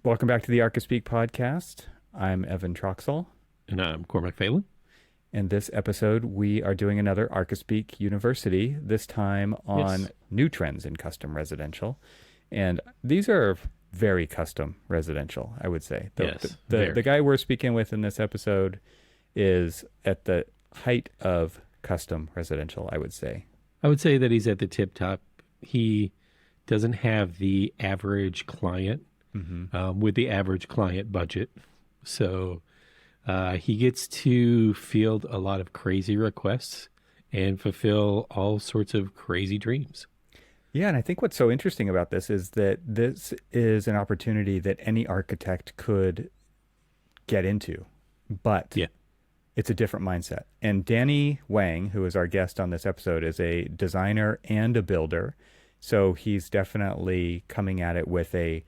Welcome back to the Archispeak podcast. I'm Evan Troxel. And I'm Cormac Phelan. In this episode, we are doing another Archispeak University, this time on new trends in custom residential. And these are very custom residential, I would say. The guy we're speaking with in this episode is at the height of custom residential, I would say. I would say that he's at the tip top. He doesn't have the average client with the average client budget. So he gets to field a lot of crazy requests and fulfill all sorts of crazy dreams. Yeah, and I think what's so interesting about this is that this is an opportunity that any architect could get into, but it's a different mindset. And Danny Wang, who is our guest on this episode, is a designer and a builder. So he's definitely coming at it with a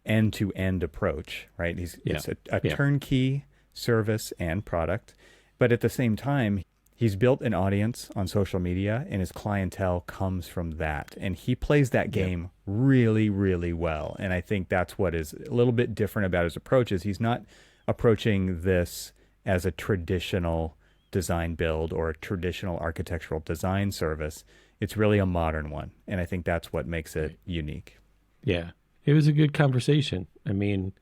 end-to-end approach, right? It's a turnkey service and product, but at the same time, he's built an audience on social media and his clientele comes from that. And he plays that game really, really well. And I think that's what is a little bit different about his approach is he's not approaching this as a traditional design build or a traditional architectural design service. It's really a modern one. And I think that's what makes it unique. Yeah. It was a good conversation. I mean,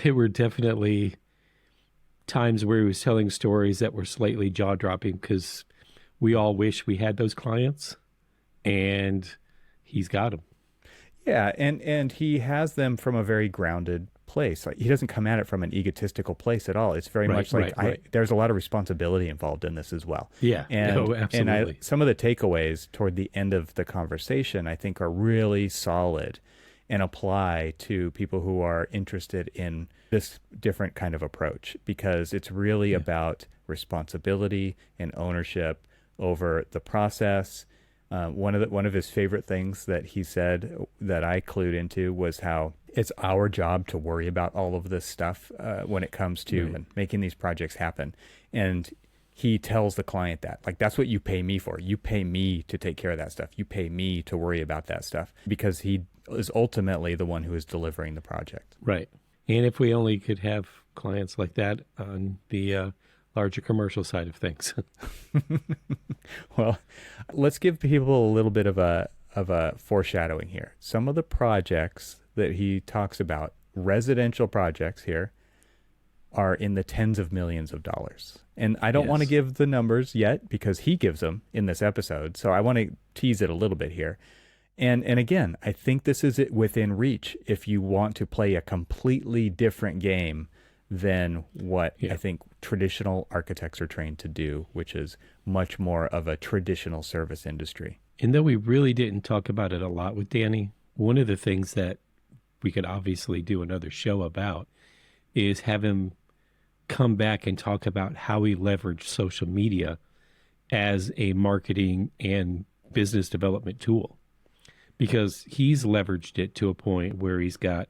there were definitely times where he was telling stories that were slightly jaw-dropping because we all wish we had those clients, and he's got them. Yeah, and he has them from a very grounded place. Like, he doesn't come at it from an egotistical place at all. It's very much like there's a lot of responsibility involved in this as well. Yeah, absolutely. And some of the takeaways toward the end of the conversation, I think, are really solid and apply to people who are interested in this different kind of approach, because it's really about responsibility and ownership over the process. One of his favorite things that he said that I clued into was how it's our job to worry about all of this stuff when it comes to making these projects happen. And he tells the client that, like, that's what you pay me for. You pay me to take care of that stuff. You pay me to worry about that stuff, because he is ultimately the one who is delivering the project. Right. And if we only could have clients like that on the larger commercial side of things. Well, let's give people a little bit of a foreshadowing here. Some of the projects that he talks about, residential projects here, are in the tens of millions of dollars. And I don't want to give the numbers yet because he gives them in this episode. So I want to tease it a little bit here. And again, I think this is within reach if you want to play a completely different game than what I think traditional architects are trained to do, which is much more of a traditional service industry. And though we really didn't talk about it a lot with Danny, one of the things that we could obviously do another show about is have him come back and talk about how he leveraged social media as a marketing and business development tool. Because he's leveraged it to a point where he's got,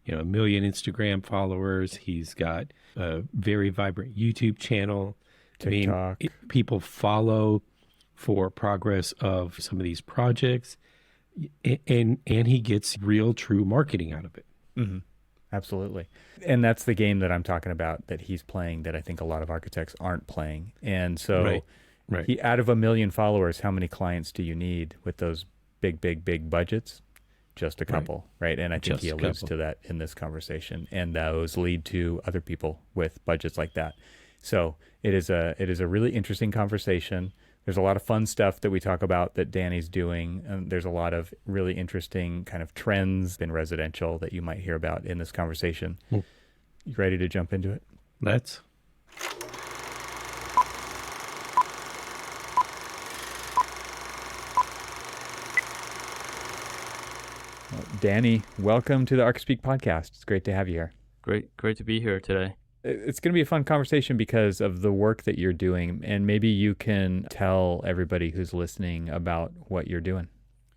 1 million Instagram followers. He's got a very vibrant YouTube channel. TikTok. I mean, people follow for progress of some of these projects, and he gets real, true marketing out of it. Mm-hmm. Absolutely. And that's the game that I'm talking about that he's playing that I think a lot of architects aren't playing. And so he, out of 1 million followers, how many clients do you need with those big budgets? Just a couple, right? And I think he alludes to that in this conversation, and those lead to other people with budgets like that. So it is a really interesting conversation. There's a lot of fun stuff that we talk about that Danny's doing. And there's a lot of really interesting kind of trends in residential that you might hear about in this conversation. You ready to jump into it? Let's. Danny, welcome to the Archispeak podcast. It's great to have you here. Great to be here today. It's going to be a fun conversation because of the work that you're doing, and maybe you can tell everybody who's listening about what you're doing.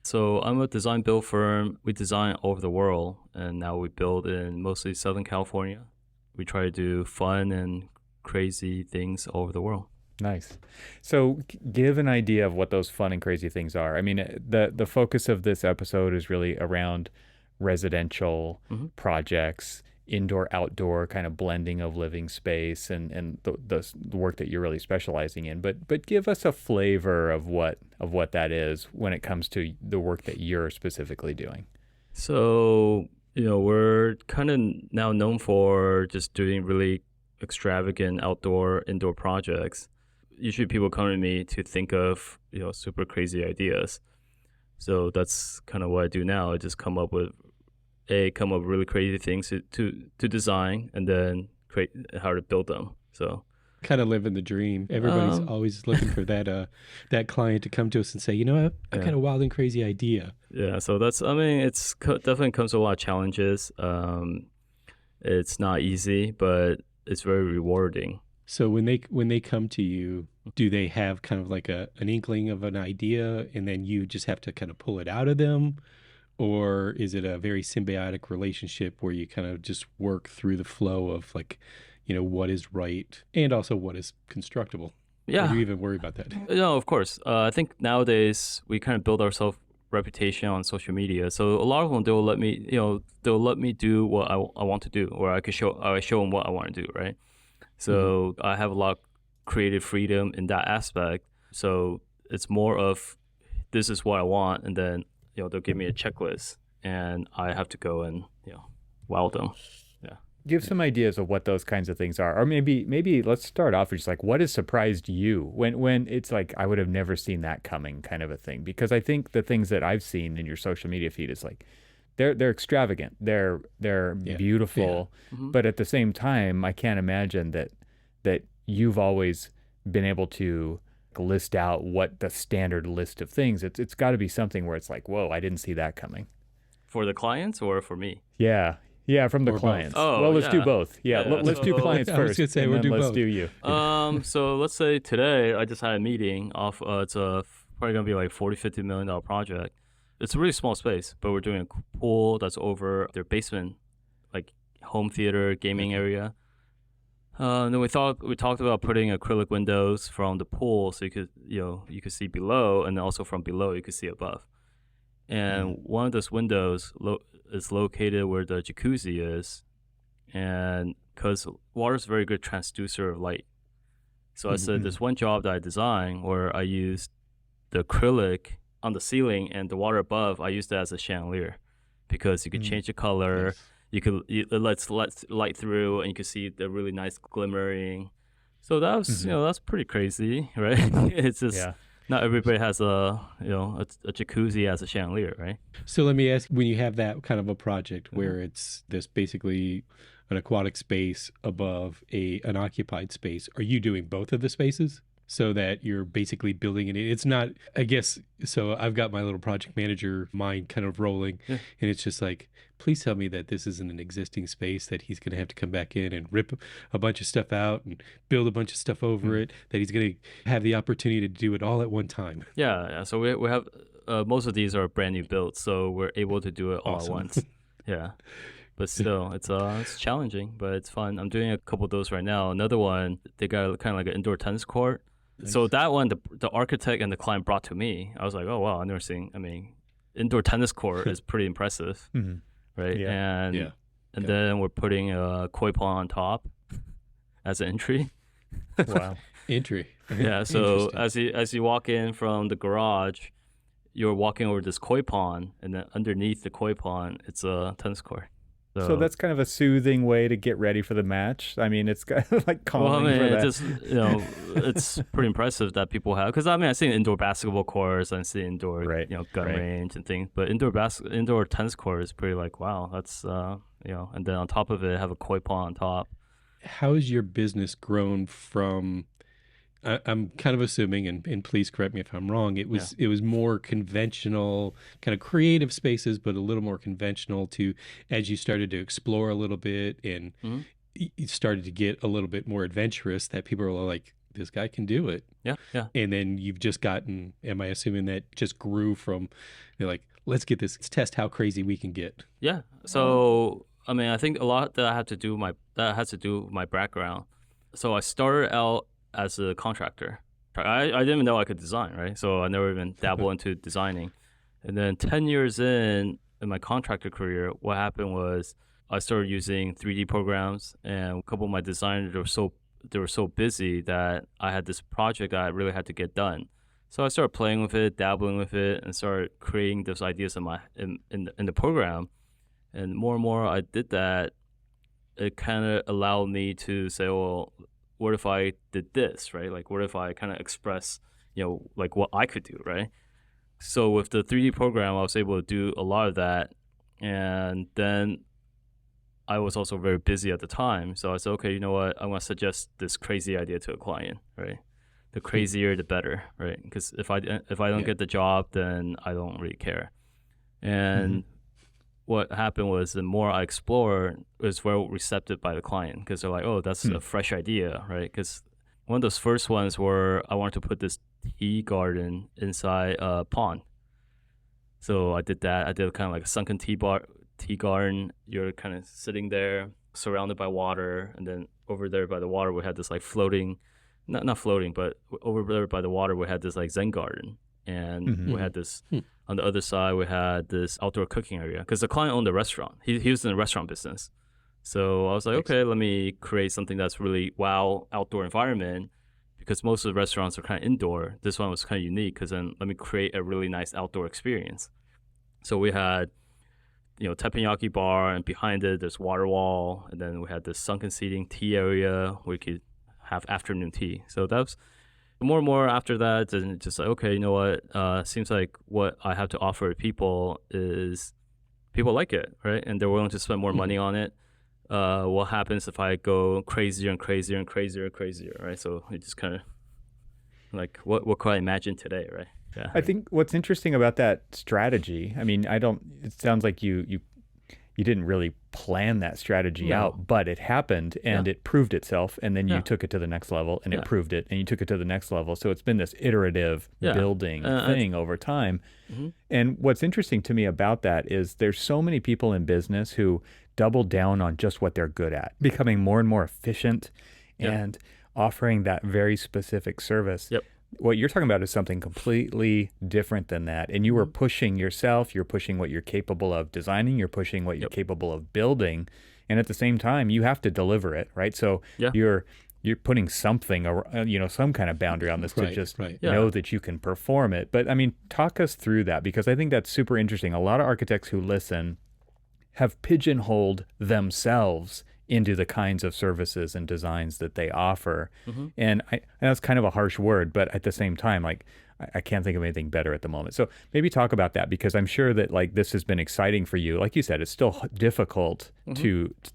So I'm a design build firm. We design all over the world, and now we build in mostly Southern California. We try to do fun and crazy things all over the world. Nice. So give an idea of what those fun and crazy things are. I mean, the focus of this episode is really around residential projects, indoor outdoor kind of blending of living space, and the work that you're really specializing in. But give us a flavor of what that is when it comes to the work that you're specifically doing. So, we're kind of now known for just doing really extravagant indoor projects. Usually people come to me to think of, super crazy ideas. So that's kind of what I do now. I just come up with really crazy things to design, and then create how to build them. So kind of living the dream. Everybody's always looking for that client to come to us and say, I got a wild and crazy idea. Yeah, so that's, it's definitely comes with a lot of challenges. It's not easy, but it's very rewarding. So when they come to you, do they have kind of like an inkling of an idea, and then you just have to kind of pull it out of them? Or is it a very symbiotic relationship where you kind of just work through the flow of like, what is right and also what is constructible? Yeah. Or do you even worry about that? No, of course. I think nowadays we kind of build ourselves reputation on social media. So a lot of them, they'll let me do what I want to do, or I show them what I want to do, right? So I have a lot of creative freedom in that aspect. So it's more of, this is what I want, and then they'll give me a checklist, and I have to go and wow them. Yeah. Give some ideas of what those kinds of things are, or maybe let's start off with just like, what has surprised you when it's like, I would have never seen that coming, kind of a thing. Because I think the things that I've seen in your social media feed is like, they're extravagant, they're beautiful, but at the same time, I can't imagine that you've always been able to list out what the standard list of things. It's got to be something where it's like, whoa, I didn't see that coming. For the clients or for me? Yeah, from the clients. Oh, well, let's do both. Let's do clients first. I was gonna say we'll do let's both. do you. So let's say today I just had a meeting off. It's probably gonna be like $40-50 million project. It's a really small space, but we're doing a pool that's over their basement, like home theater, gaming area. Then we talked about putting acrylic windows from the pool, so you could see below, and also from below you could see above. And one of those windows is located where the jacuzzi is, and because water is a very good transducer of light. So I said there's one job that I designed where I used the acrylic on the ceiling, and the water above I used that as a chandelier, because you could change the color. Yes. It lets light through, and you can see the really nice glimmering. So that was, that's pretty crazy, right? It's just not everybody has a jacuzzi as a chandelier, right? So let me ask, when you have that kind of a project where it's this basically an aquatic space above an occupied space, are you doing both of the spaces? So that you're basically building it. It's not, I guess, so I've got my little project manager mind kind of rolling, and it's just like, please tell me that this isn't an existing space that he's going to have to come back in and rip a bunch of stuff out and build a bunch of stuff over it, that he's going to have the opportunity to do it all at one time. Yeah. So we have, most of these are brand new builds, so we're able to do it all at once. Yeah. But still, it's challenging, but it's fun. I'm doing a couple of those right now. Another one, they got kind of like an indoor tennis court. Nice. So that one, the architect and the client brought to me. I was like, oh, wow, I've never seen, indoor tennis court is pretty impressive, right? Yeah. And then we're putting a koi pond on top as an entry. Wow. Entry. Yeah, so as you walk in from the garage, you're walking over this koi pond, and then underneath the koi pond, it's a tennis court. So that's kind of a soothing way to get ready for the match. It's kind of like calming for that. It's just, it's pretty impressive that people have, because I see indoor basketball courts, I see indoor gun range and things, but indoor tennis court is pretty like, wow, that's and then on top of it have a koi pond on top. How has your business grown from, I'm kind of assuming, and please correct me if I'm wrong, it was more conventional, kind of creative spaces, but a little more conventional to, as you started to explore a little bit and you started to get a little bit more adventurous, that people were like, this guy can do it. Yeah. And then you've just gotten, am I assuming that just grew from, like, let's test how crazy we can get. Yeah. So, I think a lot that has to do with my background. So I started out as a contractor. I didn't even know I could design, right? So I never even dabbled into designing. And then 10 years in, in my contractor career, what happened was I started using 3D programs, and a couple of my designers were so busy that I had this project that I really had to get done. So I started playing with it, dabbling with it, and started creating those ideas in the program. And more I did that, it kind of allowed me to say, well, what if I did this, right? Like, what if I kind of express, like what I could do, right? So with the 3D program, I was able to do a lot of that. And then I was also very busy at the time. So I said, okay, you know what? I'm going to suggest this crazy idea to a client, right? The crazier, the better, right? Because if I don't get the job, then I don't really care. And what happened was the more I explored, it was well receptive by the client because they're like, oh, that's a fresh idea, right? Because one of those first ones were I wanted to put this tea garden inside a pond. So I did that. I did kind of like a sunken tea garden. You're kind of sitting there surrounded by water, and then over there by the water we had this like floating, not floating, but over there by the water we had this like Zen garden. And we had this on the other side. We had this outdoor cooking area because the client owned a restaurant. He was in the restaurant business. So I was like, okay, let me create something that's really wow outdoor environment because most of the restaurants are kind of indoor. This one was kind of unique because then let me create a really nice outdoor experience. So we had, teppanyaki bar, and behind it there's water wall, and then we had this sunken seating tea area where you could have afternoon tea. So that was. More and more after that, and just like, okay, you know what? Seems like what I have to offer people is people like it, right? And they're willing to spend more money on it. What happens if I go crazier and crazier and crazier and crazier, right? So it just kind of like, what could I imagine today, right? Yeah. I think what's interesting about that strategy, I mean, it sounds like you didn't really plan that strategy out, but it happened and it proved itself. And then you took it to the next level and it proved it and you took it to the next level. So it's been this iterative building thing over time. And what's interesting to me about that is there's so many people in business who double down on just what they're good at, becoming more and more efficient and offering that very specific service. What you're talking about is something completely different than that. And you were pushing yourself, you're pushing what you're capable of designing, you're pushing what you're capable of building. And at the same time, you have to deliver it, right? So you're putting something, some kind of boundary on this to just know that you can perform it. But I mean, talk us through that because I think that's super interesting. A lot of architects who listen have pigeonholed themselves into the kinds of services and designs that they offer. And that's kind of a harsh word, but at the same time, like I can't think of anything better at the moment. So maybe talk about that because I'm sure that like this has been exciting for you. Like you said, it's still difficult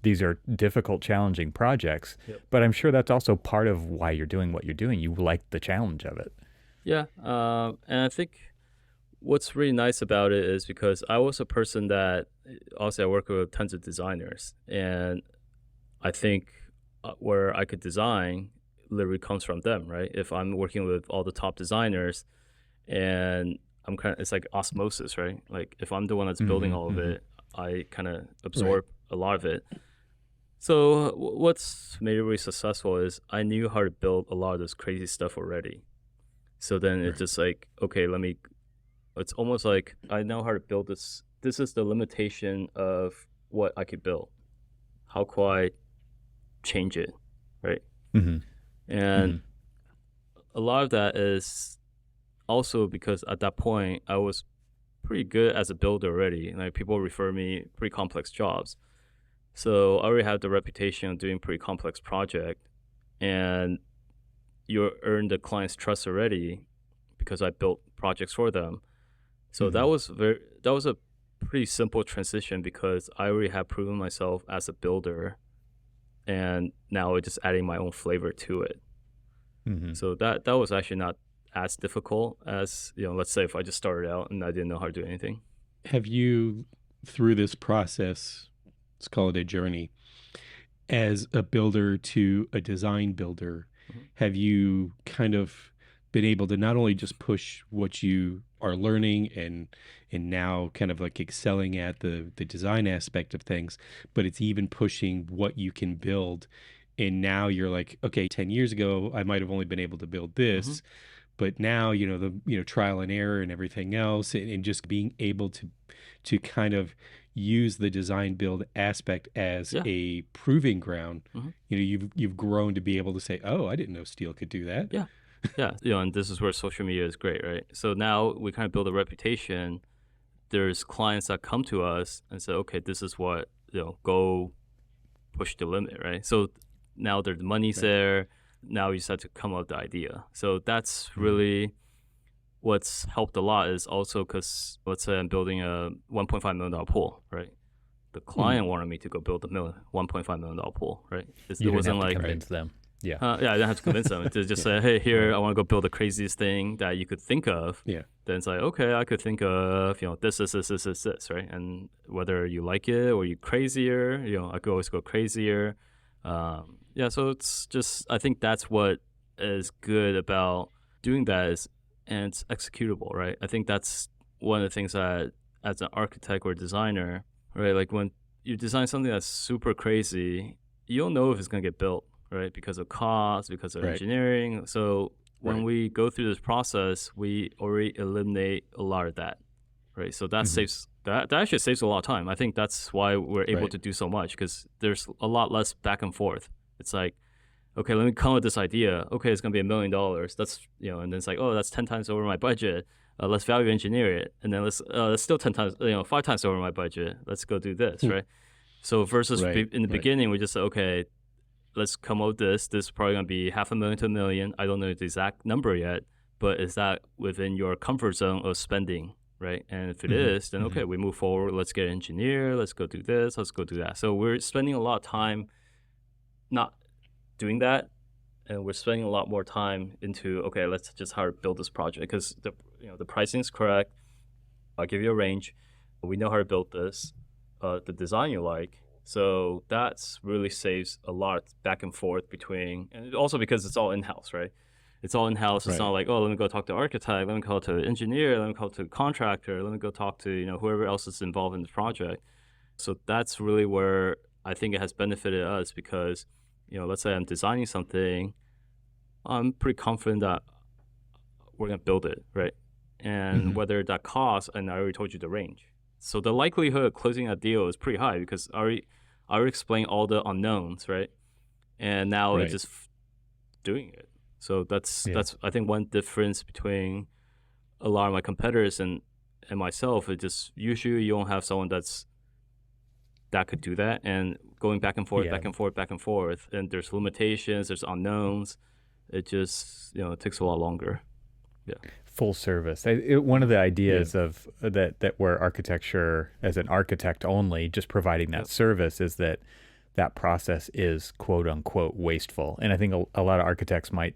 these are difficult, challenging projects, but I'm sure that's also part of why you're doing what you're doing. You like the challenge of it. Yeah. And I think what's really nice about it is because I was a person that also I work with tons of designers, and I think where I could design literally comes from them, right? If I'm working with all the top designers and it's like osmosis, right? Like if I'm the one that's building all of it, I kind of absorb a lot of it. So what's made it really successful is I knew how to build a lot of this crazy stuff already. So then it's just like, okay, it's almost like I know how to build this. This is the limitation of what I could build. How could I change it, right? And a lot of that is also because at that point I was pretty good as a builder already. Like people refer me pretty complex jobs, so I already have the reputation of doing pretty complex project, and you earn the client's trust already because I built projects for them. So that was a pretty simple transition because I already have proven myself as a builder, and now it's just adding my own flavor to it. So that was actually not as difficult as, let's say if I just started out and I didn't know how to do anything. Have you, through this process, let's call it a journey, as a builder to a design builder, have you kind of been able to not only just push what you are learning and now kind of like excelling at the design aspect of things, but it's even pushing what you can build. And now you're like, okay, 10 years ago, I might have only been able to build this, But now, the trial and error and everything else, and just being able to kind of use the design build aspect as a proving ground. You've grown to be able to say, oh, I didn't know steel could do that. Yeah, and this is where social media is great, right? So now we kind of build a reputation. There's clients that come to us and say, okay, this is what, go push the limit, right? So now the money's there. Now you just have to come up with the idea. So that's really what's helped a lot, is also because, let's say I'm building a $1.5 million pool, right? The client wanted me to go build a $1.5 million pool, right? It wasn't like convince them. Yeah. I didn't have to convince them to just say, hey, here, I want to go build the craziest thing that you could think of. Yeah. Then it's like, okay, I could think of, this, right? And whether you like it or you crazier, I could always go crazier. So it's just, I think that's what is good about doing that, and it's executable, right? I think that's one of the things that, as an architect or designer, right, like when you design something that's super crazy, you don't know if it's going to get built, right? Because of cost, because of engineering. So when we go through this process, we already eliminate a lot of that, right? So that saves, that actually saves a lot of time. I think that's why we're able to do so much, because there's a lot less back and forth. It's like, okay, let me come up with this idea. Okay, it's going to be $1 million. That's, and then it's like, oh, that's 10 times over my budget. Let's value engineer it. And then let's still 10 times, 5 times over my budget. Let's go do this, right? So versus in the beginning, we just said, okay, let's come up with this. This is probably going to be $500,000 to $1 million. I don't know the exact number yet, but is that within your comfort zone of spending, right? And if it is, then okay, we move forward. Let's get an engineer. Let's go do this. Let's go do that. So we're spending a lot of time not doing that, and we're spending a lot more time into, okay, let's just how to build this project, because the pricing is correct. I'll give you a range. We know how to build this, the design you like. So that's really saves a lot back and forth between, and also because it's all in-house, right? It's all in-house. It's not like, oh, let me go talk to the architect, let me call to the engineer, let me call to the contractor, let me go talk to, whoever else is involved in the project. So that's really where I think it has benefited us, because, let's say I'm designing something, I'm pretty confident that we're going to build it, right? And whether that costs, and I already told you the range. So the likelihood of closing a deal is pretty high, because I already explained all the unknowns, right? And now it's just doing it. So that's I think one difference between a lot of my competitors and myself is just usually you don't have someone that could do that, and going back and forth, back and forth, back and forth, and there's limitations, there's unknowns. It just it takes a lot longer. Yeah. Full service. One of the ideas of that where architecture as an architect only, just providing that service, is that process is quote unquote wasteful. And I think a lot of architects might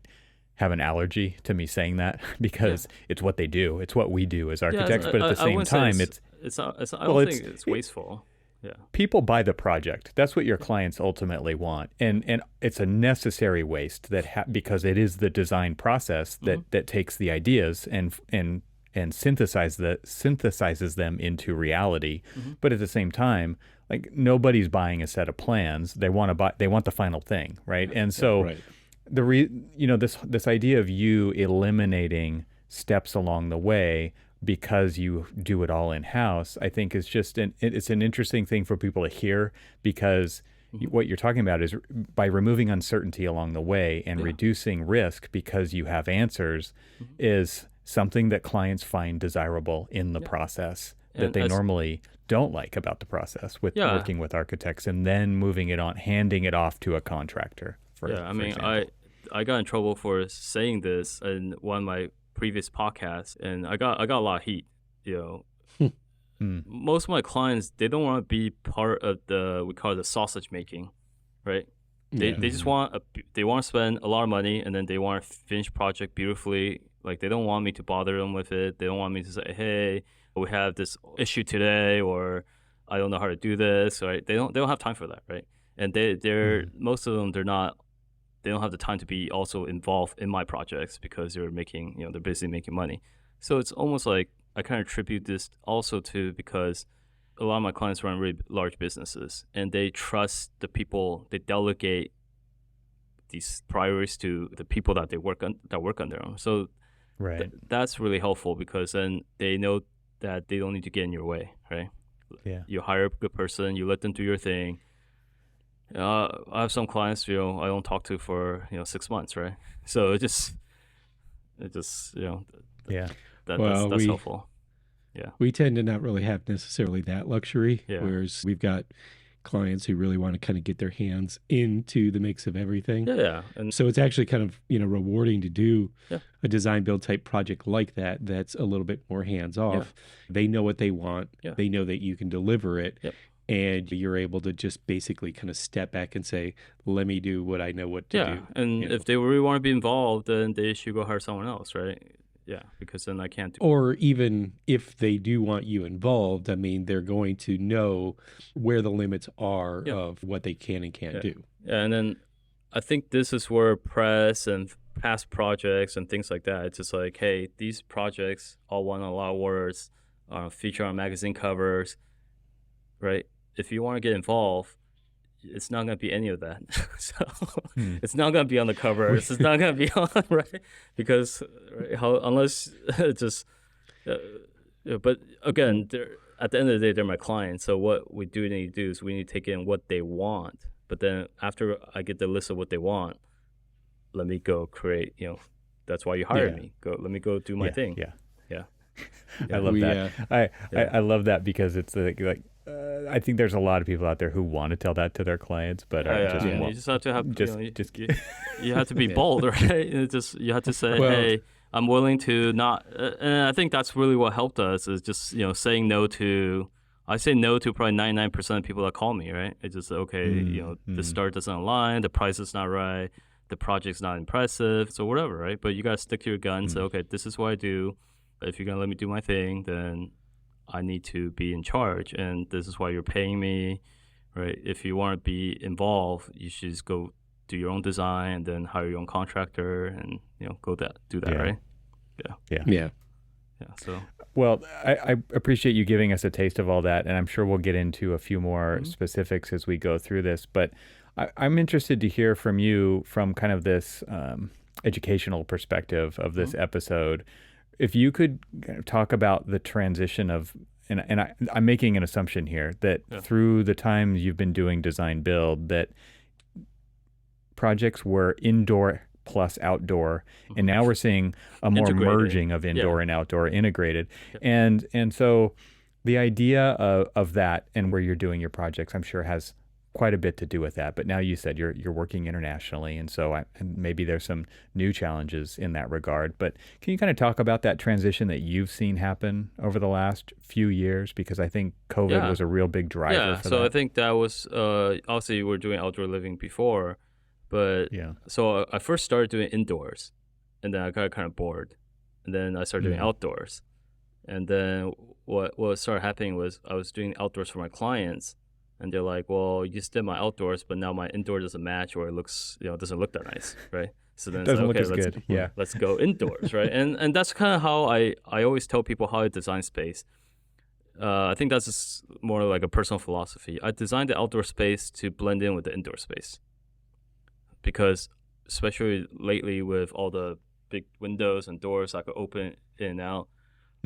have an allergy to me saying that, because it's what they do. It's what we do as architects. But at the same time, I don't think it's wasteful. Yeah. People buy the project. That's what your clients ultimately want, and it's a necessary waste because it is the design process that takes the ideas and synthesizes them into reality. But at the same time, like, nobody's buying a set of plans. They want the final thing, right? And so this idea of you eliminating steps along the way because you do it all in-house, I think is just it's an interesting thing for people to hear, because what you're talking about is by removing uncertainty along the way and reducing risk because you have answers is something that clients find desirable in the process that they normally don't like about the process with working with architects, and then moving it on, handing it off to a contractor. For example. I got in trouble for saying this in one of my previous podcasts, and I got a lot of heat. Most of my clients, they don't want to be part of we call it the sausage making, right? They just want they want to spend a lot of money, and then they want to finish project beautifully. Like, they don't want me to bother them with it. They don't want me to say, hey, we have this issue today, or I don't know how to do this, right? They don't have time for that, right? And they're most of them, they don't have the time to be also involved in my projects, because they're making, they're busy making money. So it's almost like I kind of attribute this also to, because a lot of my clients run really large businesses, and they trust the people, they delegate these priorities to the people that they work under them. So Right. That's really helpful because then they know that they don't need to get in your way, right? Yeah. You hire a good person, you let them do your thing. I have some clients, I don't talk to for 6 months, right? So it just Yeah. that's helpful. Yeah. We tend to not really have necessarily that luxury, Yeah. whereas we've got clients who really want to kind of get their hands into the mix of everything. Yeah. And so it's actually kind of, rewarding to do Yeah. a design build type project like that that's a little bit more hands off. They know what they want. Yeah. They know that you can deliver it. Yep. And you're able to just basically kind of step back and say, let me do what I know what to do. And if they really want to be involved, then they should go hire someone else, right? Yeah, because then I can't do. Or even if they do want you involved, I mean, they're going to know where the limits are of what they can and can't do. Yeah, and then I think this is where press and past projects and things like that, it's just like, hey, these projects all want a lot of words, feature on magazine covers, right? If you want to get involved, it's not going to be any of that. So it's not going to be on the cover. It's not going to be on, right? Because unless it's just, but again, at the end of the day, they're my clients. So what we do need to do is we need to take in what they want. But then after I get the list of what they want, let me go create, that's why you hired me. Let me go do my thing. Yeah. Yeah. I love that. I love that because it's like I think there's a lot of people out there who want to tell that to their clients, but you just have to have you have to be bold, right? You have to say, hey, I'm willing to not. And I think that's really what helped us is just saying no to. I say no to probably 99% of people that call me, right? It's just the start doesn't align, the price is not right, the project's not impressive, so whatever, right? But you gotta stick to your guns. Say, okay, this is what I do. If you're gonna let me do my thing, then I need to be in charge, and this is why you're paying me, right? If you want to be involved, you should just go do your own design and then hire your own contractor and do that, right? Yeah. So well, I appreciate you giving us a taste of all that, and I'm sure we'll get into a few more specifics as we go through this. But I'm interested to hear from you from kind of this educational perspective of this episode. If you could talk about the transition of, and I'm making an assumption here that through the time you've been doing design build, that projects were indoor plus outdoor, and now we're seeing a more merging of indoor and outdoor integrated. And so the idea of that and where you're doing your projects, I'm sure has quite a bit to do with that. But now you said you're working internationally, and so maybe there's some new challenges in that regard. But can you kind of talk about that transition that you've seen happen over the last few years? Because I think COVID was a real big driver for that. So I think that was obviously we were doing outdoor living before, but so I first started doing indoors, and then I got kind of bored, and then I started doing outdoors, and then what started happening was I was doing outdoors for my clients. And they're like, well, you just did my outdoors, but now my indoor doesn't match, or it looks, doesn't look that nice, right? So then it doesn't look as good. Let's go indoors, right? And that's kind of how I always tell people how I design space. I think that's just more like a personal philosophy. I designed the outdoor space to blend in with the indoor space, because especially lately with all the big windows and doors I could open in and out,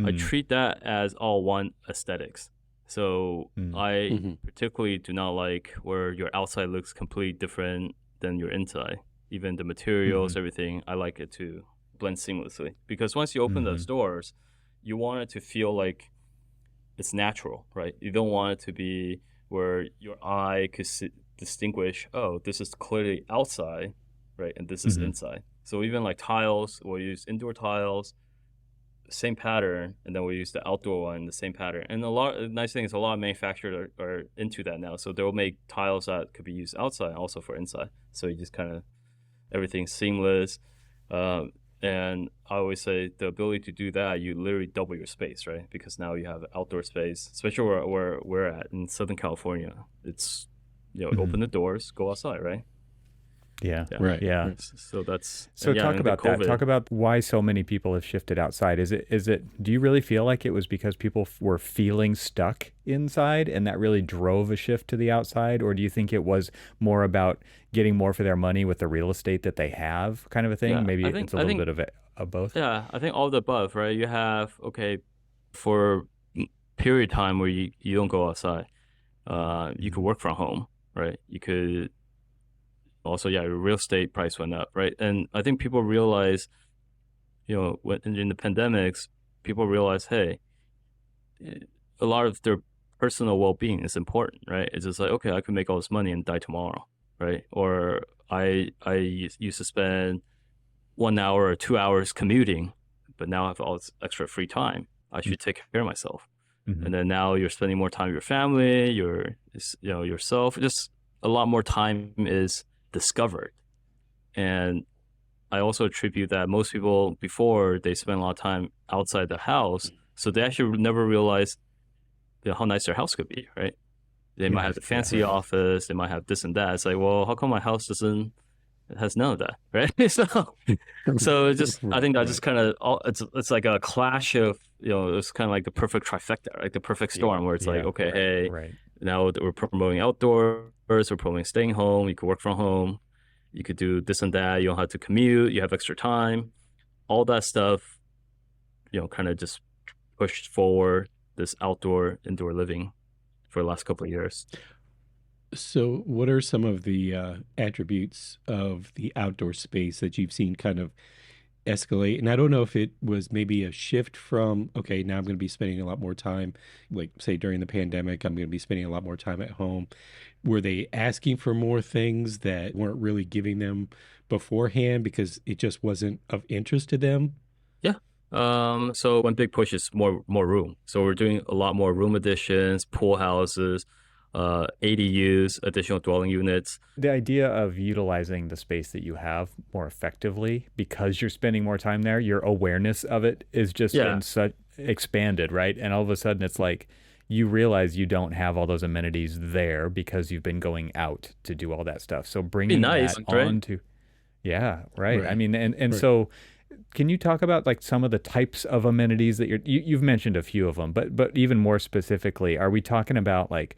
I treat that as all one aesthetics. So I particularly do not like where your outside looks completely different than your inside. Even the materials, everything, I like it to blend seamlessly. Because once you open those doors, you want it to feel like it's natural, right? You don't want it to be where your eye could distinguish, oh, this is clearly outside, right? And this is inside. So even like tiles, we'll use indoor tiles, same pattern, and then we use the outdoor one, the same pattern. And the nice thing is a lot of manufacturers are into that now. So they'll make tiles that could be used outside and also for inside. So you just kind of, everything's seamless. And I always say the ability to do that, you literally double your space, right? Because now you have outdoor space, especially where we're at in Southern California. It's, open the doors, go outside, right? Yeah. Right. Yeah. So that's talk about that. Talk about why so many people have shifted outside. Is it do you really feel like it was because people were feeling stuck inside and that really drove a shift to the outside, or do you think it was more about getting more for their money with the real estate that they have, kind of a thing? Maybe it's a little bit of of both? Yeah, I think all of the above, right? You have, okay, for period of time where you don't go outside, you could work from home, right? You could also, yeah, real estate price went up, right? And I think people realize, when in the pandemics, people realize, hey, a lot of their personal well-being is important, right? It's just like, okay, I could make all this money and die tomorrow, right? Or I used to spend 1 hour or 2 hours commuting, but now I have all this extra free time. I should take care of myself. Mm-hmm. And then now you're spending more time with your family, yourself. Just a lot more time is discovered. And I also attribute that most people before they spend a lot of time outside the house, so they actually never realize how nice their house could be, right? They might have the fancy office, they might have this and that. It's like, well, how come my house it has none of that, right? So it's just, I think that just kind of, it's like a clash of, it's kind of like the perfect trifecta, like the perfect storm where it's like, okay, hey, now we're promoting outdoors, we're promoting staying home, you can work from home, you could do this and that, you don't have to commute, you have extra time, all that stuff, kind of just pushed forward this indoor living for the last couple of years. So, what are some of the attributes of the outdoor space that you've seen kind of escalate? And I don't know if it was maybe a shift from, okay, now I'm going to be spending a lot more time, like say during the pandemic, I'm going to be spending a lot more time at home. Were they asking for more things that weren't really giving them beforehand because it just wasn't of interest to them? Yeah. So one big push is more room. So we're doing a lot more room additions, pool houses, ADUs, additional dwelling units. The idea of utilizing the space that you have more effectively because you're spending more time there, your awareness of it is just been such expanded, right? And all of a sudden it's like you realize you don't have all those amenities there because you've been going out to do all that stuff. So bringing that on to, right. I mean, and so can you talk about like some of the types of amenities that you've mentioned a few of them, but even more specifically, are we talking about like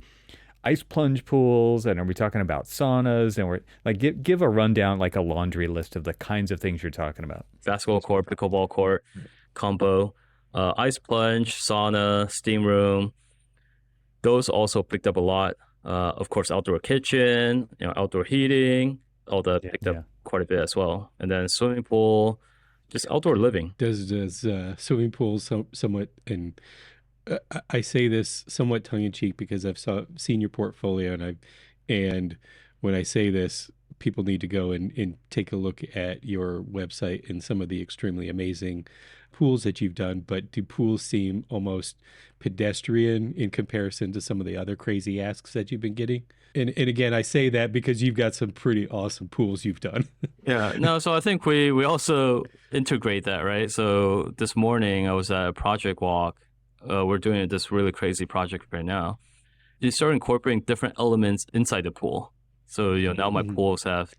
ice plunge pools, and are we talking about saunas? And we're like, give a rundown, like a laundry list of the kinds of things you're talking about. Basketball court, pickleball court, combo, ice plunge, sauna, steam room. Those also picked up a lot. Of course, outdoor kitchen, outdoor heating, all that picked up quite a bit as well. And then swimming pool, just outdoor living. Does swimming pools somewhat, and I say this somewhat tongue in cheek because I've seen your portfolio, and when I say this, people need to go and take a look at your website and some of the extremely amazing pools that you've done. But do pools seem almost pedestrian in comparison to some of the other crazy asks that you've been getting? And again, I say that because you've got some pretty awesome pools you've done. So I think we also integrate that, right? So this morning I was at a project walk. We're doing this really crazy project right now. You start incorporating different elements inside the pool. So, now my pools have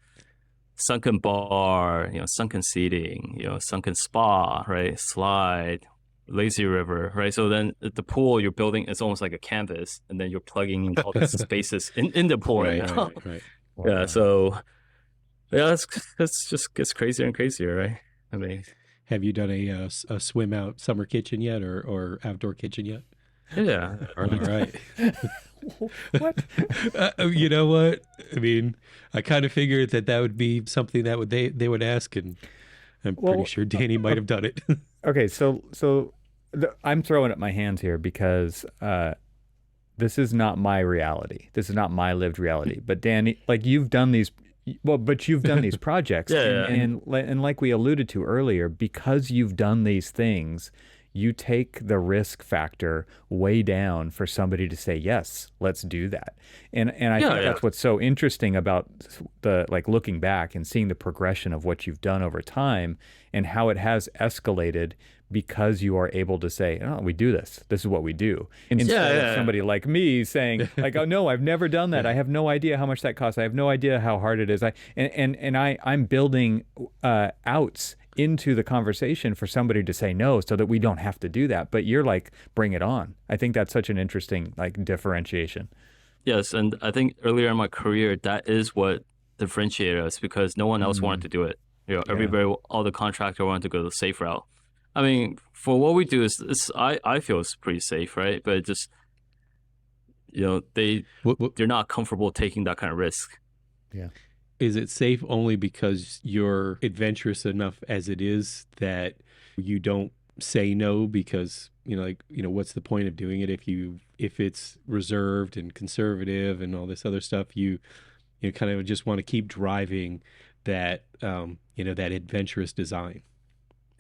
sunken bar, sunken seating, sunken spa, right? Slide, lazy river, right? So then the pool you're building is almost like a canvas, and then you're plugging in all these spaces in the pool right now. Right. Wow. Yeah, so it's just gets crazier and crazier, right? I mean, have you done a swim out summer kitchen yet, or outdoor kitchen yet? Yeah. All right. What? You know what? I mean, I kind of figured that would be something that they would ask, and I'm pretty sure Danny might have done it. Okay, so I'm throwing up my hands here because this is not my reality. This is not my lived reality. But Danny, like you've done these projects, and like we alluded to earlier, because you've done these things, you take the risk factor way down for somebody to say, yes, let's do that. And I think that's what's so interesting about the, like, looking back and seeing the progression of what you've done over time and how it has escalated because you are able to say, oh, we do this. This is what we do. Instead of somebody like me saying, like, oh, no, I've never done that. I have no idea how much that costs. I have no idea how hard it is. I'm building outs into the conversation for somebody to say no so that we don't have to do that. But you're like, bring it on. I think that's such an interesting, like, differentiation. Yes, and I think earlier in my career, that is what differentiated us because no one else wanted to do it. Everybody, all the contractor want to go the safe route. I mean, for what we do I feel it's pretty safe, right? But just they're not comfortable taking that kind of risk. Yeah. Is it safe only because you're adventurous enough as it is that you don't say no because, what's the point of doing it if it's reserved and conservative and all this other stuff, you kind of just want to keep driving that, that adventurous design?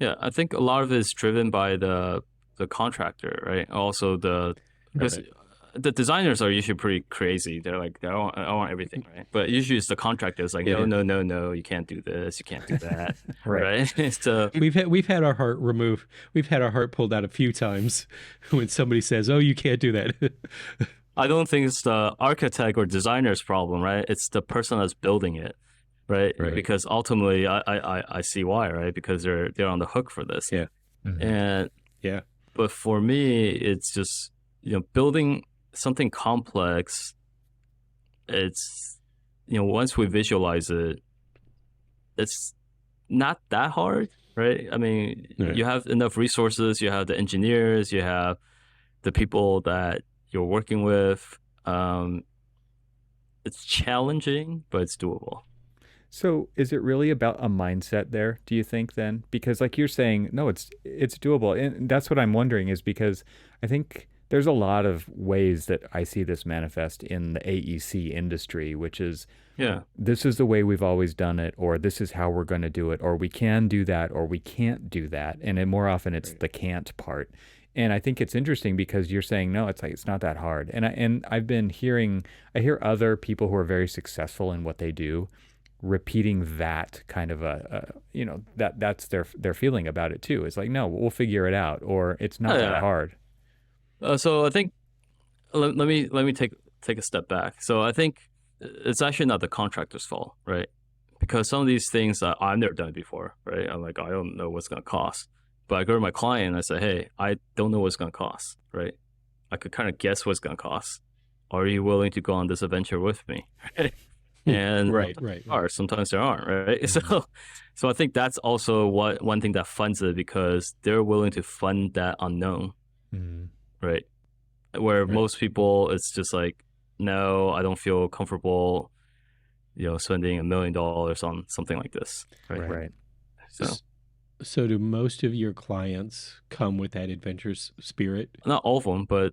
Yeah, I think a lot of it is driven by the contractor, right? Also because the designers are usually pretty crazy. They're like, I want everything, right? But usually it's the contractors like, no, you can't do this, you can't do that, right? So we've had our heart removed. We've had our heart pulled out a few times when somebody says, "Oh, you can't do that." I don't think it's the architect or designer's problem, right? It's the person that's building it, right? Because ultimately, I see why, right? Because they're on the hook for this. Yeah. Mm-hmm. And but for me, it's just building something complex. It's once we visualize it, it's not that hard, right? I mean, you have enough resources, you have the engineers, you have the people that you're working with. It's challenging, but it's doable. So is it really about a mindset there, do you think then? Because like you're saying, no, it's doable. And that's what I'm wondering is because I think there's a lot of ways that I see this manifest in the AEC industry, which is, this is the way we've always done it, or this is how we're going to do it, or we can do that, or we can't do that. And then more often it's the can't part. And I think it's interesting because you're saying, no, it's like, it's not that hard. And I hear other people who are very successful in what they do repeating that kind of that's their feeling about it too. It's like, no, we'll figure it out, or it's not that hard. So I think let me take a step back. So I think it's actually not the contractor's fault, right? Because some of these things I've never done it before, right? I'm like, I don't know what's going to cost. But I go to my client and I say, hey, I don't know what's going to cost, right? I could kind of guess what's going to cost. Are you willing to go on this adventure with me? And sometimes there aren't, right? Mm-hmm. So I think that's also one thing that funds it, because they're willing to fund that unknown, right? Where most people, it's just like, no, I don't feel comfortable, spending $1 million on something like this, Right. So do most of your clients come with that adventurous spirit? Not all of them, but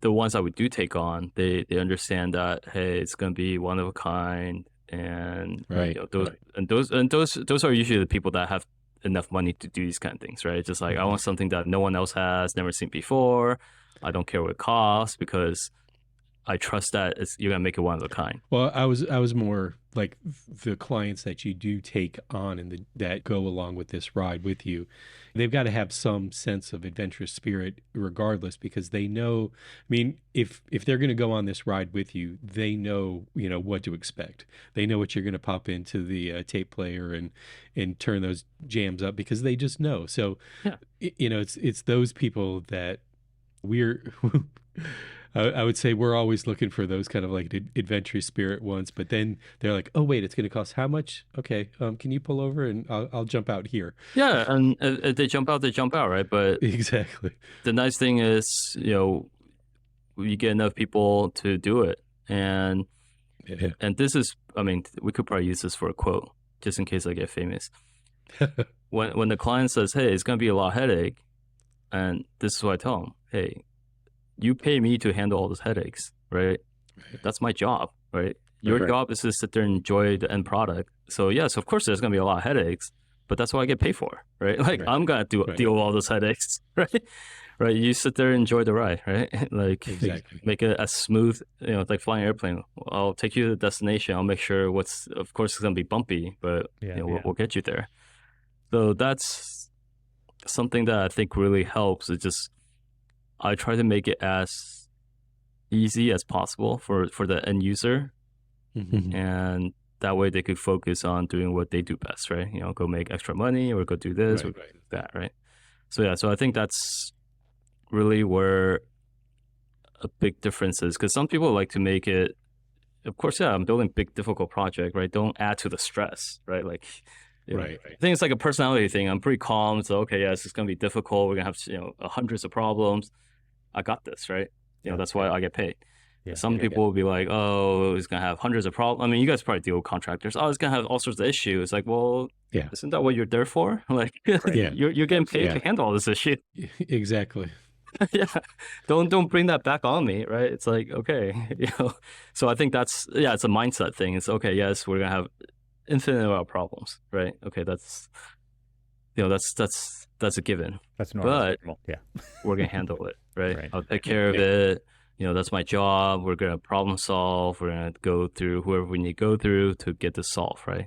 the ones that we do take on, they understand that, hey, it's going to be one of a kind, and those are usually the people that have enough money to do these kind of things, right? Just like, I want something that no one else has, never seen before. I don't care what it costs because I trust that you're gonna make it one of a kind. Well, I was more like the clients that you do take on and that go along with this ride with you. They've got to have some sense of adventurous spirit regardless, because they know, I mean, if they're going to go on this ride with you, they know, what to expect. They know what you're going to pop into the tape player and turn those jams up, because they just know. So, it's those people that we're I would say we're always looking for those kind of like adventurous spirit ones, but then they're like, oh wait, it's going to cost how much? Okay, can you pull over and I'll jump out here? Yeah, and if they jump out, right? But exactly. The nice thing is, you get enough people to do it, and this is, I mean, we could probably use this for a quote just in case I get famous. When the client says, hey, it's going to be a lot of headache, and this is what I tell them, hey, you pay me to handle all those headaches, right? That's my job, right? Your job is to sit there and enjoy the end product. So yes, of course, there's going to be a lot of headaches, but that's what I get paid for, right? Like I'm going to deal with all those headaches, right? Right? You sit there and enjoy the ride, right? Like make it as smooth, like flying an airplane. I'll take you to the destination. I'll make sure of course, it's going to be bumpy, but we'll get you there. So that's something that I think really helps. It just, I try to make it as easy as possible for the end user, and that way they could focus on doing what they do best, right? Go make extra money or go do this or that, right? So I think that's really where a big difference is, because some people like to make it, of course, I'm building big difficult project, right? Don't add to the stress, right? Like Right. I think it's like a personality thing. I'm pretty calm. So, okay, yes, it's going to be difficult. We're going to have, hundreds of problems. I got this, right? That's why I get paid. Yeah. Some people will be like, oh, it's going to have hundreds of problems. I mean, you guys probably deal with contractors. Oh, it's going to have all sorts of issues. It's like, well, isn't that what you're there for? Like, you're getting paid to handle all this issue. Exactly. Yeah. Don't bring that back on me, right? It's like, okay, So I think it's a mindset thing. It's okay, yes, we're going to have infinite amount of problems, right? Okay, that's a given. That's normal. But yeah, we're gonna handle it, right? I'll take care of it. That's my job. We're gonna problem solve. We're gonna go through whoever we need to go through to get this solved, right?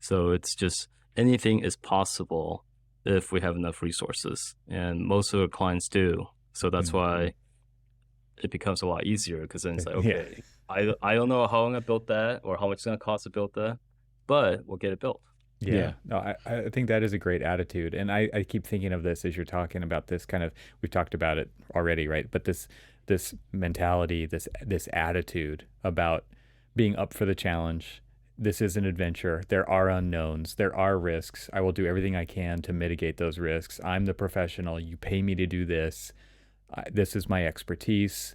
So it's just anything is possible if we have enough resources, and most of our clients do. So that's why it becomes a lot easier, because then it's like, okay, I don't know how I'm gonna build that or how much it's gonna cost to build that, but we'll get it built. Yeah. No, I think that is a great attitude. And I keep thinking of this as you're talking about this kind of, we've talked about it already, right? But this mentality, this attitude about being up for the challenge. This is an adventure. There are unknowns. There are risks. I will do everything I can to mitigate those risks. I'm the professional. You pay me to do this. This is my expertise,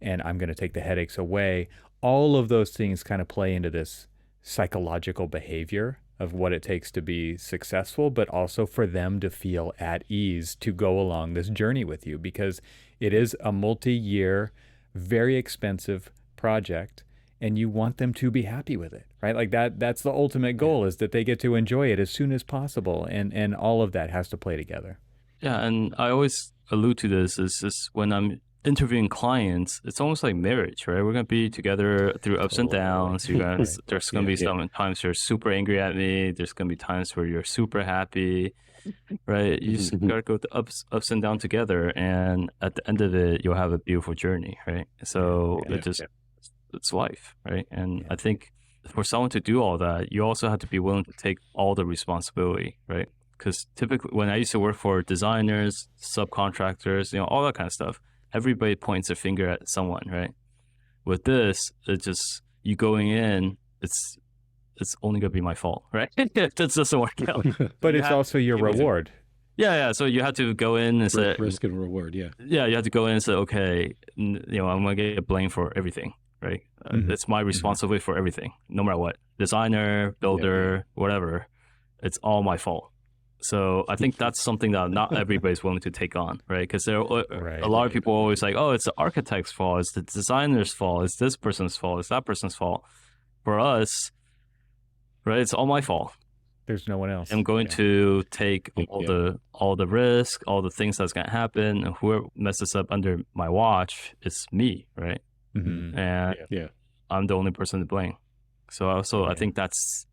and I'm going to take the headaches away. All of those things kind of play into this psychological behavior of what it takes to be successful, but also for them to feel at ease to go along this journey with you, because it is a multi-year, very expensive project, and you want them to be happy with it, right? Like that's the ultimate goal, is that they get to enjoy it as soon as possible, and all of that has to play together. Yeah, and I always allude to this, is just when I'm interviewing clients, it's almost like marriage, right? We're going to be together through ups and downs. There's going to be some times you're super angry at me. There's going to be times where you're super happy, right? You just got to go through ups and downs together. And at the end of it, you'll have a beautiful journey, right? So it's life, right? And I think for someone to do all that, you also have to be willing to take all the responsibility, right? Because typically when I used to work for designers, subcontractors, all that kind of stuff, everybody points their finger at someone, right? With this, it's just you going in, it's only gonna be my fault, right? That doesn't work out. But it's also your reward. Yeah. So you have to go in and say risk and reward. Yeah, you have to go in and say, okay, I'm gonna get blamed for everything, right? It's my responsibility for everything, no matter what. Designer, builder, whatever, it's all my fault. So I think that's something that not everybody's willing to take on, right? Because a lot of people are always like, oh, it's the architect's fault, it's the designer's fault, it's this person's fault, it's that person's fault. For us, right, it's all my fault. There's no one else. I'm going to take all the risk, all the things that's going to happen, and whoever messes up under my watch, it's me, right? Mm-hmm. And I'm the only person to blame. So I think that's,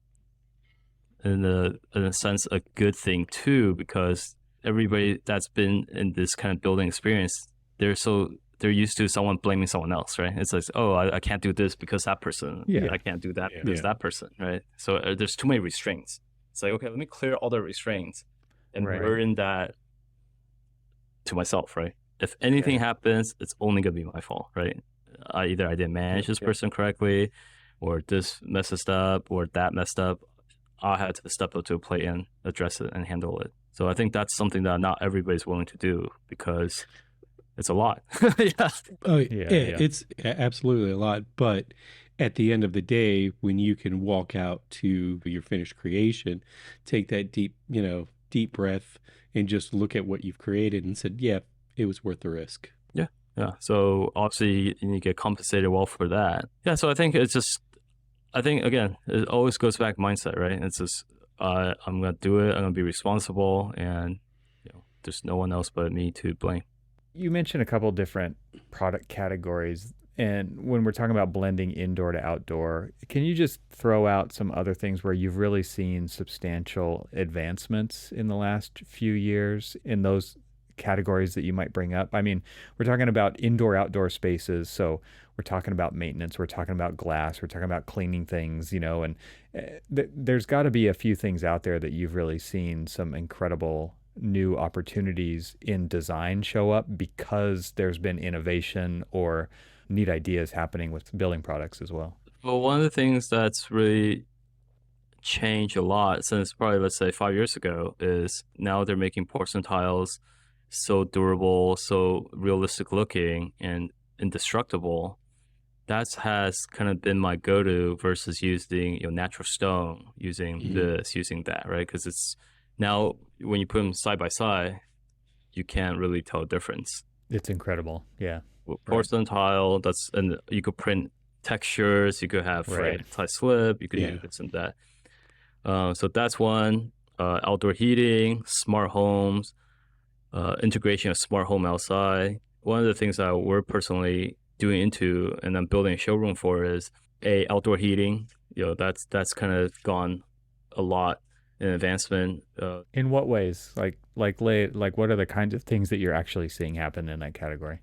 in a sense, a good thing too, because everybody that's been in this kind of building experience, they're used to someone blaming someone else, right? It's like, oh, I can't do this because that person. I can't do that because that person, right? So there's too many restraints. It's like, okay, let me clear all the restraints and burden that to myself, right? If anything happens, it's only gonna be my fault, right? Either I didn't manage this person correctly, or this messes up, or that messed up. I had to step up to a plate and address it and handle it. So I think that's something that not everybody's willing to do, because it's a lot. It's absolutely a lot. But at the end of the day, when you can walk out to your finished creation, take that deep breath and just look at what you've created and said, yeah, it was worth the risk. Yeah. So obviously you get compensated well for that. Yeah. So I think again, it always goes back to mindset, right? It's just, I'm going to do it. I'm going to be responsible, and there's no one else but me to blame. You mentioned a couple different product categories, and when we're talking about blending indoor to outdoor, can you just throw out some other things where you've really seen substantial advancements in the last few years in those categories that you might bring up? I mean, we're talking about indoor-outdoor spaces, so we're talking about maintenance, we're talking about glass, we're talking about cleaning things, and there's got to be a few things out there that you've really seen some incredible new opportunities in design show up because there's been innovation or neat ideas happening with building products as well. Well, one of the things that's really changed a lot since probably, let's say, 5 years ago, is now they're making porcelain tiles so durable, so realistic looking and indestructible. That has kind of been my go-to versus using natural stone, using this, using that, right? Because it's now when you put them side by side, you can't really tell a difference. It's incredible. Yeah. With porcelain tile, and you could print textures, you could have tie slip, you could do this and that. So that's one. Outdoor heating, smart homes, integration of smart home outside. One of the things that we're personally doing into, and I'm building a showroom for, is outdoor heating. That's kind of gone a lot in advancement. In what ways? Like what are the kinds of things that you're actually seeing happen in that category?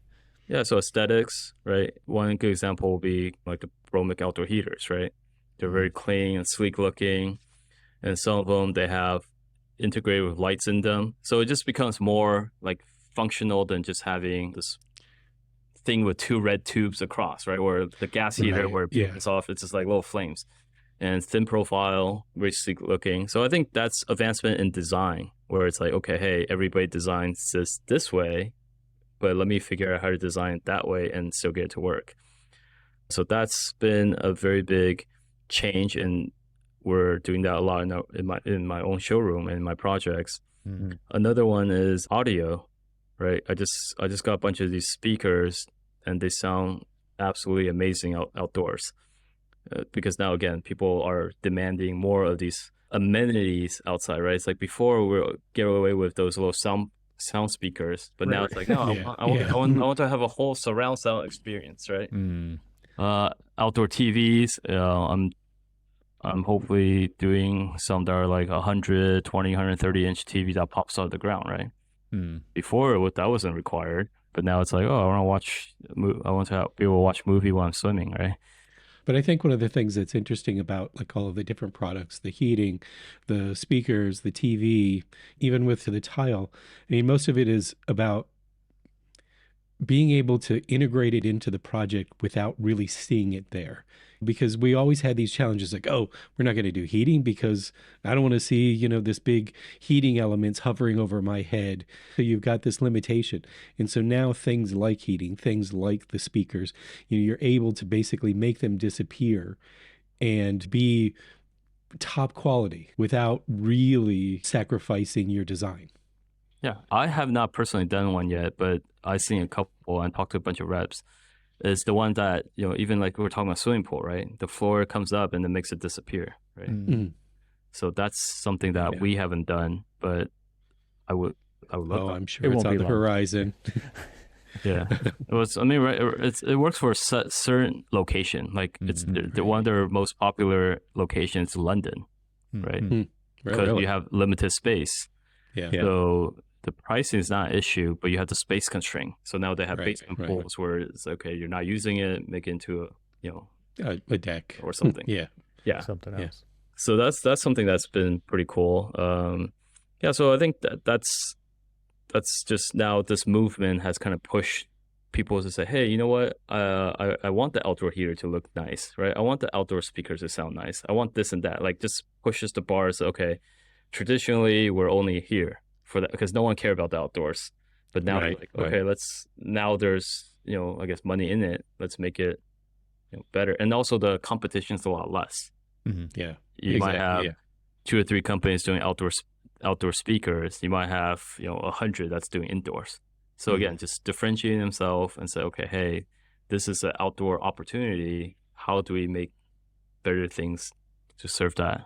Yeah, so aesthetics, right? One good example will be like the Bromic outdoor heaters, right? They're very clean and sleek looking, and some of them they have integrated with lights in them, so it just becomes more like functional than just having this thing with two red tubes across, right? Or the gas heater where it burns off, it's just like little flames. And thin profile, very sleek looking. So I think that's advancement in design, where it's like, okay, hey, everybody designs this way, but let me figure out how to design it that way and still get it to work. So that's been a very big change, and we're doing that a lot in my own showroom and in my projects. Another one is audio, right? I just got a bunch of these speakers, and they sound absolutely amazing outdoors. Because now, again, people are demanding more of these amenities outside, right? It's like before we would get away with those little sound speakers, but now it's like, no, I want to have a whole surround sound experience, right? Outdoor TVs, I'm hopefully doing some that are like 120, 130 inch TV that pops out of the ground, right? Before that wasn't required, but now it's like, oh, I want to be able to watch a movie while I'm swimming, right? But I think one of the things that's interesting about like all of the different products, the heating, the speakers, the TV, even with the tile, I mean, most of it is about being able to integrate it into the project without really seeing it there. Because we always had these challenges like, oh, we're not going to do heating because I don't want to see, this big heating elements hovering over my head. So you've got this limitation. And so now things like heating, things like the speakers, you're able to basically make them disappear and be top quality without really sacrificing your design. Yeah, I have not personally done one yet, but I've seen a couple and talked to a bunch of reps. Is the one that, even like we were talking about swimming pool, right? The floor comes up and then makes it disappear, right? So that's something that we haven't done, but I would love that. I'm sure it's on the horizon. Yeah, it works for a certain location. Like it's the one of their most popular locations is London, right? Because you have limited space. Yeah. So the pricing is not an issue, but you have the space constraint. So now they have basement pools where it's okay, you're not using it, make it into a deck or something. Yeah, something else. So that's something that's been pretty cool. So I think that's just now this movement has kind of pushed people to say, hey, you know what? I want the outdoor heater to look nice, right? I want the outdoor speakers to sound nice. I want this and that. Like just pushes the bars. Okay, traditionally we're only here for that because no one cared about the outdoors, but now now there's I guess money in it. Let's make it better, and also the competition's a lot less. You might have 2 or 3 companies doing outdoor speakers. You might have 100 that's doing indoors. So again, just differentiating themselves and say, okay, hey, this is an outdoor opportunity. How do we make better things to serve that?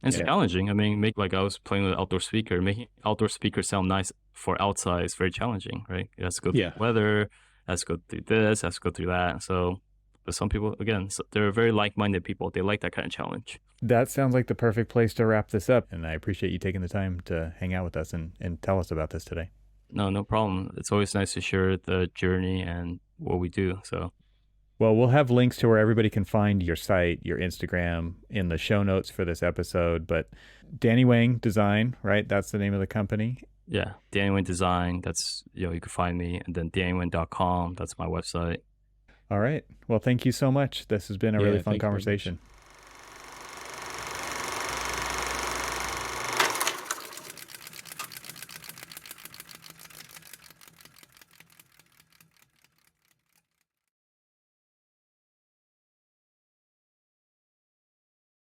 And it's challenging. I mean, I was playing with an outdoor speaker. Making outdoor speakers sound nice for outside is very challenging, right? It has to go through weather, it has to go through this, it has to go through that. So, but some people, again, they're very like-minded people. They like that kind of challenge. That sounds like the perfect place to wrap this up. And I appreciate you taking the time to hang out with us and tell us about this today. No problem. It's always nice to share the journey and what we do. So. Well, we'll have links to where everybody can find your site, your Instagram in the show notes for this episode. But Danny Wang Design, right? That's the name of the company. Yeah, Danny Wang Design. That's, you can find me. And then dannywang.com. That's my website. All right. Well, thank you so much. This has been a really fun conversation.